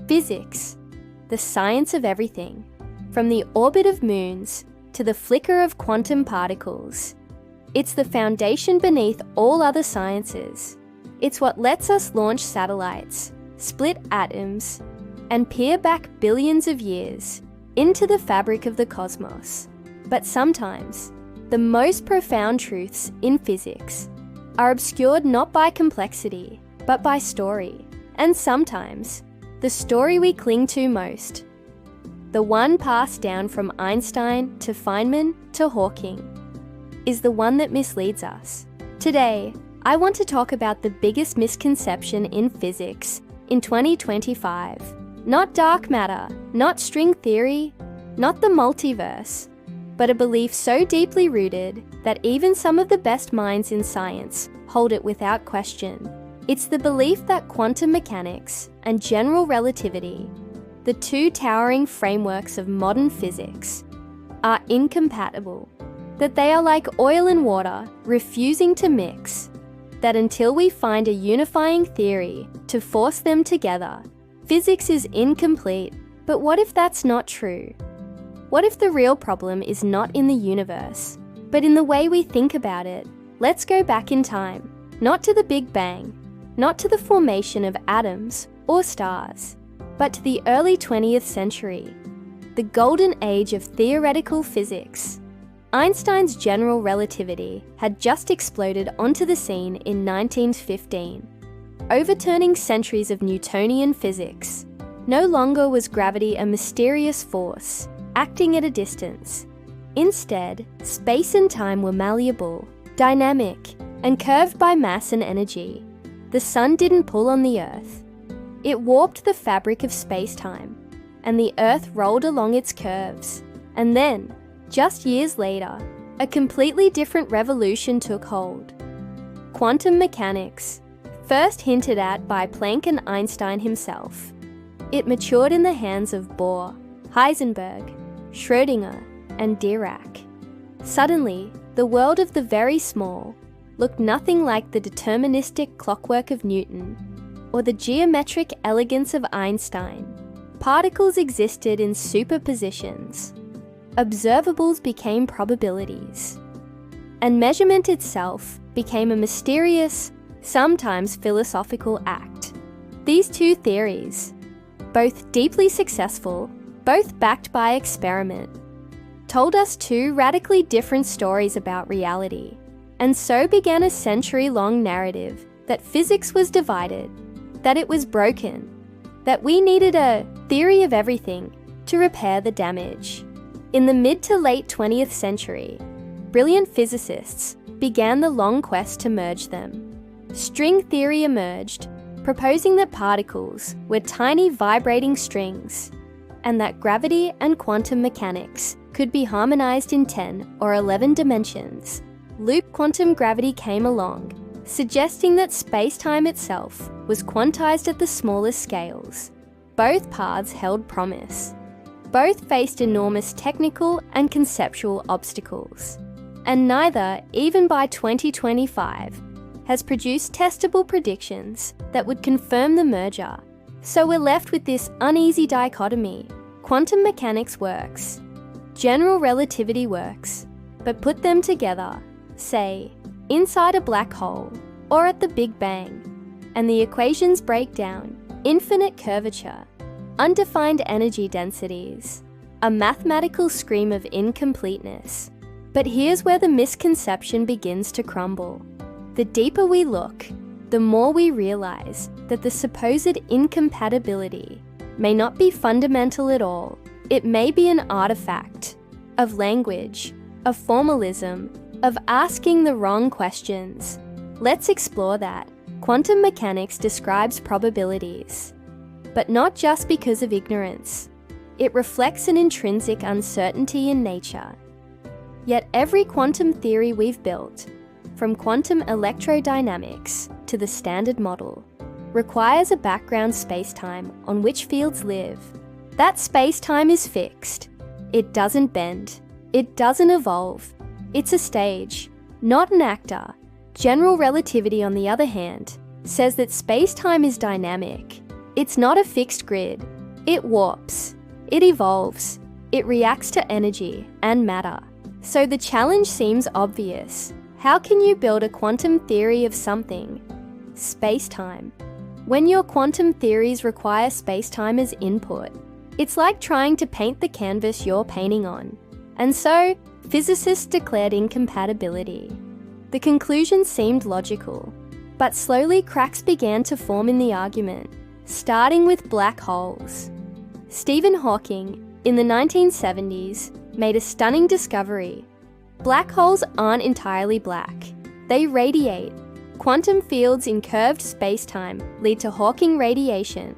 Physics, the science of everything, from the orbit of moons to the flicker of quantum particles. It's the foundation beneath all other sciences. It's what lets us launch satellites, split atoms, and peer back billions of years into the fabric of the cosmos. But sometimes, the most profound truths in physics are obscured not by complexity, but by story. And sometimes, the story we cling to most, the one passed down from Einstein to Feynman to Hawking, is the one that misleads us. Today, I want to talk about the biggest misconception in physics in 2025. Not dark matter, not string theory, not the multiverse, but a belief so deeply rooted that even some of the best minds in science hold it without question. It's the belief that quantum mechanics and general relativity, the two towering frameworks of modern physics, are incompatible, that they are like oil and water, refusing to mix, that until we find a unifying theory to force them together, physics is incomplete. But what if that's not true? What if the real problem is not in the universe, but in the way we think about it? Let's go back in time, not to the Big Bang, not to the formation of atoms or stars, but to the early 20th century, the golden age of theoretical physics. Einstein's general relativity had just exploded onto the scene in 1915, overturning centuries of Newtonian physics. No longer was gravity a mysterious force, acting at a distance. Instead, space and time were malleable, dynamic, and curved by mass and energy. The sun didn't pull on the Earth. It warped the fabric of space-time, and the Earth rolled along its curves. And then, just years later, a completely different revolution took hold. Quantum mechanics, first hinted at by Planck and Einstein himself. It matured in the hands of Bohr, Heisenberg, Schrödinger, and Dirac. Suddenly, the world of the very small looked nothing like the deterministic clockwork of Newton or the geometric elegance of Einstein. Particles existed in superpositions. Observables became probabilities. And measurement itself became a mysterious, sometimes philosophical act. These two theories, both deeply successful, both backed by experiment, told us two radically different stories about reality. And so began a century-long narrative that physics was divided, that it was broken, that we needed a theory of everything to repair the damage. In the mid to late 20th century, brilliant physicists began the long quest to merge them. String theory emerged, proposing that particles were tiny vibrating strings, and that gravity and quantum mechanics could be harmonized in 10 or 11 dimensions. Loop quantum gravity came along, suggesting that space-time itself was quantized at the smallest scales. Both paths held promise. Both faced enormous technical and conceptual obstacles. And neither, even by 2025, has produced testable predictions that would confirm the merger. So we're left with this uneasy dichotomy. Quantum mechanics works. General relativity works. But put them together, say, inside a black hole or at the Big Bang, and the equations break down: infinite curvature, undefined energy densities, a mathematical scream of incompleteness. But here's where the misconception begins to crumble. The deeper we look, the more we realize that the supposed incompatibility may not be fundamental at all. It may be an artifact of language, of formalism, of asking the wrong questions. Let's explore that. Quantum mechanics describes probabilities, but not just because of ignorance. It reflects an intrinsic uncertainty in nature. Yet every quantum theory we've built, from quantum electrodynamics to the Standard Model, requires a background spacetime on which fields live. That spacetime is fixed. It doesn't bend. It doesn't evolve. It's a stage, not an actor. General relativity, on the other hand, says that spacetime is dynamic. It's not a fixed grid. It warps, it evolves, it reacts to energy and matter. So the challenge seems obvious. How can you build a quantum theory of something? Space-time. When your quantum theories require space-time as input, it's like trying to paint the canvas you're painting on. And so, physicists declared incompatibility. The conclusion seemed logical, but slowly cracks began to form in the argument, starting with black holes. Stephen Hawking, in the 1970s, made a stunning discovery. Black holes aren't entirely black. They radiate. Quantum fields in curved spacetime lead to Hawking radiation.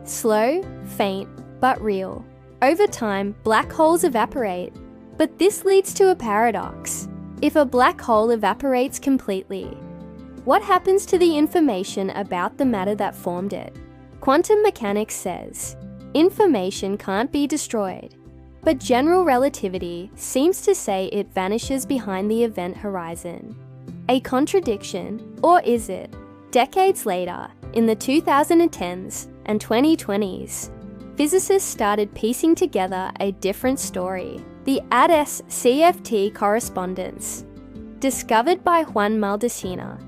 Slow, faint, but real. Over time, black holes evaporate. But this leads to a paradox. If a black hole evaporates completely, what happens to the information about the matter that formed it? Quantum mechanics says, information can't be destroyed. But general relativity seems to say it vanishes behind the event horizon. A contradiction, or is it? Decades later, in the 2010s and 2020s, physicists started piecing together a different story. The ADS-CFT correspondence, discovered by Juan Maldacena,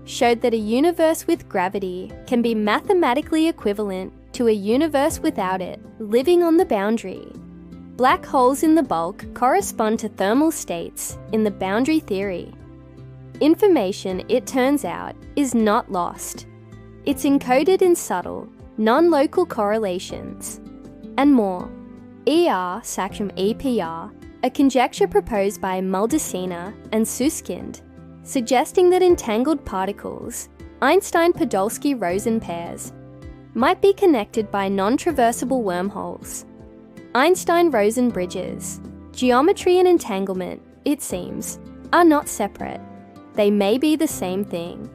showed that a universe with gravity can be mathematically equivalent to a universe without it, living on the boundary. Black holes in the bulk correspond to thermal states in the boundary theory. Information, it turns out, is not lost. It's encoded in subtle, non-local correlations. And more. ER a conjecture proposed by Maldacena and Susskind, suggesting that entangled particles, Einstein-Podolsky-Rosen pairs, might be connected by non-traversable wormholes. Einstein-Rosen bridges, geometry and entanglement, it seems, are not separate. They may be the same thing.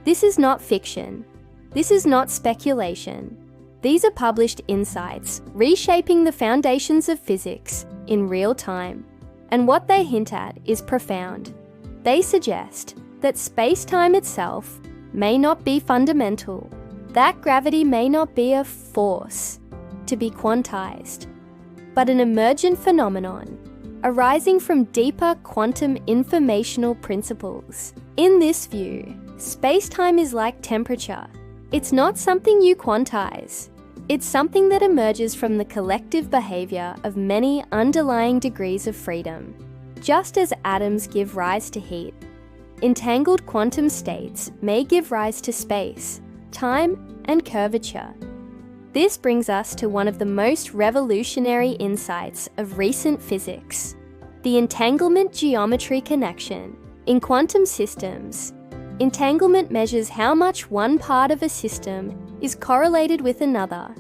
This is not fiction. This is not speculation. These are published insights, reshaping the foundations of physics in real time. And what they hint at is profound. They suggest that space-time itself may not be fundamental, that gravity may not be a force to be quantized, but an emergent phenomenon arising from deeper quantum informational principles. In this view, space-time is like temperature. It's not something you quantize. It's something that emerges from the collective behavior of many underlying degrees of freedom. Just as atoms give rise to heat, entangled quantum states may give rise to space, time, and curvature. This brings us to one of the most revolutionary insights of recent physics, the entanglement-geometry connection. In quantum systems, entanglement measures how much one part of a system is correlated with another.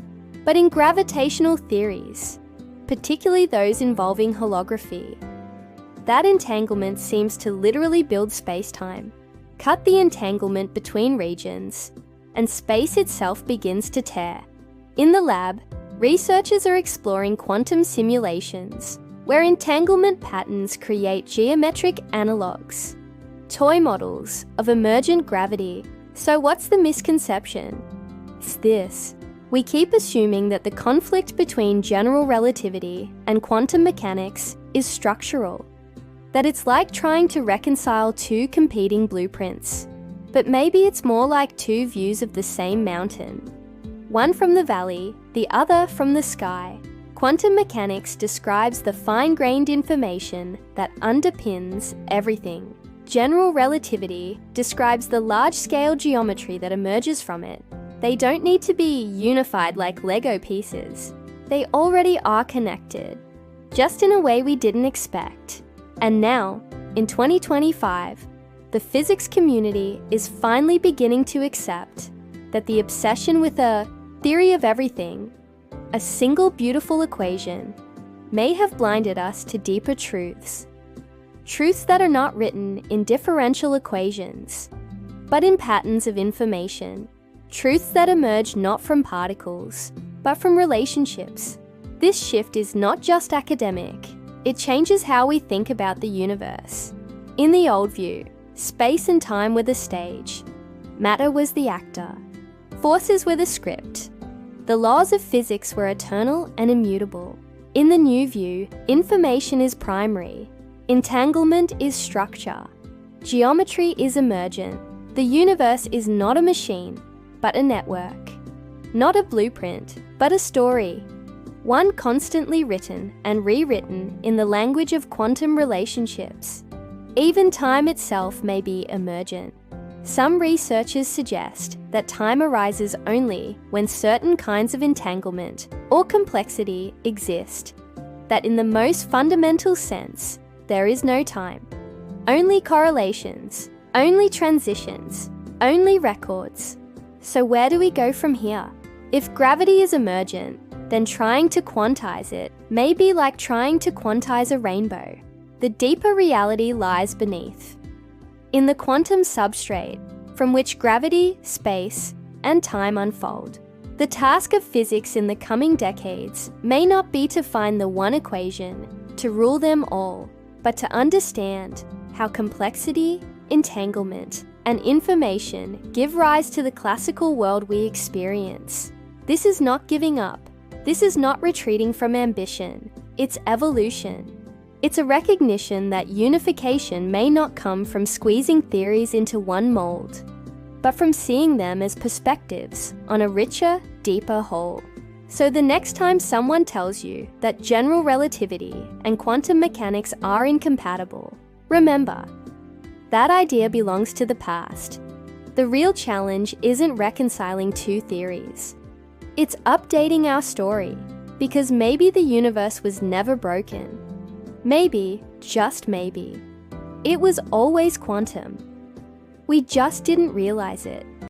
But in gravitational theories, particularly those involving holography, that entanglement seems to literally build space-time, cut the entanglement between regions, and space itself begins to tear. In the lab, researchers are exploring quantum simulations where entanglement patterns create geometric analogues, toy models of emergent gravity. So what's the misconception? It's this. We keep assuming that the conflict between general relativity and quantum mechanics is structural, that it's like trying to reconcile two competing blueprints. But maybe it's more like two views of the same mountain, one from the valley, the other from the sky. Quantum mechanics describes the fine-grained information that underpins everything. General relativity describes the large-scale geometry that emerges from it. They don't need to be unified like Lego pieces. They already are connected, just in a way we didn't expect. And now, in 2025, the physics community is finally beginning to accept that the obsession with a theory of everything, a single beautiful equation, may have blinded us to deeper truths. Truths that are not written in differential equations, but in patterns of information. Truths that emerge not from particles, but from relationships. This shift is not just academic, it changes how we think about the universe. In the old view, space and time were the stage, matter was the actor, forces were the script. The laws of physics were eternal and immutable. In the new view, information is primary, entanglement is structure, geometry is emergent. The universe is not a machine, but a network. Not a blueprint, but a story. One constantly written and rewritten in the language of quantum relationships. Even time itself may be emergent. Some researchers suggest that time arises only when certain kinds of entanglement or complexity exist, that in the most fundamental sense, there is no time. Only correlations, only transitions, only records. So where do we go from here? If gravity is emergent, then trying to quantize it may be like trying to quantize a rainbow. The deeper reality lies beneath. In the quantum substrate, from which gravity, space, and time unfold. The task of physics in the coming decades may not be to find the one equation to rule them all, but to understand how complexity, entanglement, and information give rise to the classical world we experience. This is not giving up. This is not retreating from ambition. It's evolution. It's a recognition that unification may not come from squeezing theories into one mold, but from seeing them as perspectives on a richer, deeper whole. So the next time someone tells you that general relativity and quantum mechanics are incompatible, remember, that idea belongs to the past. The real challenge isn't reconciling two theories. It's updating our story, because maybe the universe was never broken. Maybe, just maybe, it was always quantum. We just didn't realize it.